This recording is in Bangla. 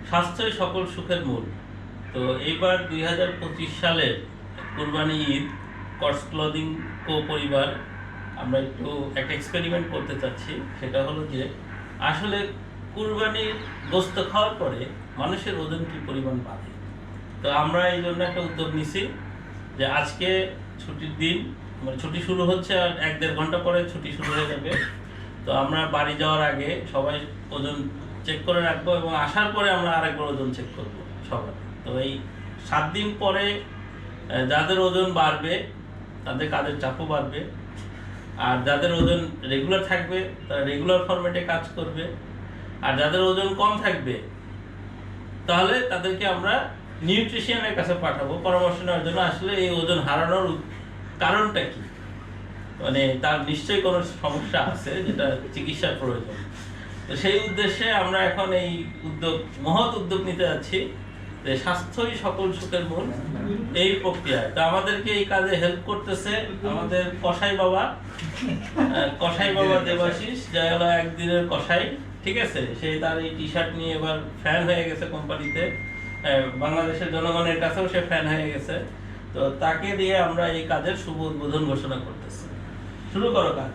স্বাস্থ্যই সকল সুখের মূল। তো এইবার 2025 সালের কুরবানি ঈদ কটস ক্লদিং কো পরিবার আমরা একটু একটা এক্সপেরিমেন্ট করতে চাচ্ছি। সেটা হলো যে আসলে কুরবানির গোস্ত খাওয়ার পরে মানুষের ওজন কি পরিমাণ বাড়ে। তো আমরা এই জন্য একটা উদ্যোগ নিছি যে আজকে ছুটির দিন, মানে ছুটি শুরু হচ্ছে আর 1-1.5 ঘন্টা পরে ছুটি শুরু হয়ে যাবে। তো আমরা বাড়ি যাওয়ার আগে সবাই ওজন চেক করে রাখবো এবং আসার পরে আমরা আরেকবার ওজন চেক করবো সবার। তো এই 7 দিন পরে যাদের ওজন বাড়বে তাদের কাজের চাপও বাড়বে, আর যাদের ওজন রেগুলার থাকবে তারা রেগুলার ফরম্যাটে কাজ করবে, আর যাদের ওজন কম থাকবে তাহলে তাদেরকে আমরা নিউট্রিশনের কাছে পাঠাবো পরামর্শ নেওয়ার জন্য। আসলে এই ওজন হারানোর কারণটা কি, মানে তার নিশ্চয়ই কোনো সমস্যা আছে যেটা চিকিৎসার প্রয়োজন। তো সেই উদ্দেশ্যে আমরা এখন এই মহৎ উদ্যোগ নিতে যাচ্ছি যে স্বাস্থ্যই সকল সুখের মূল, এই প্রক্রিয়ায়। তো আমাদেরকে এই কাজে হেল্প করতেছে আমাদের কসাই বাবা দেবাশিস, যা হলো একদিনের কসাই, ঠিক আছে। সেই তার এই টি শার্ট নিয়ে এবার ফ্যান হয়ে গেছে কোম্পানিতে, বাংলাদেশের জনগণের কাছেও সে ফ্যান হয়ে গেছে। তো তাকে দিয়ে আমরা এই কাজের শুভ উদ্বোধন ঘোষণা করতেছি। শুরু করো কাজ।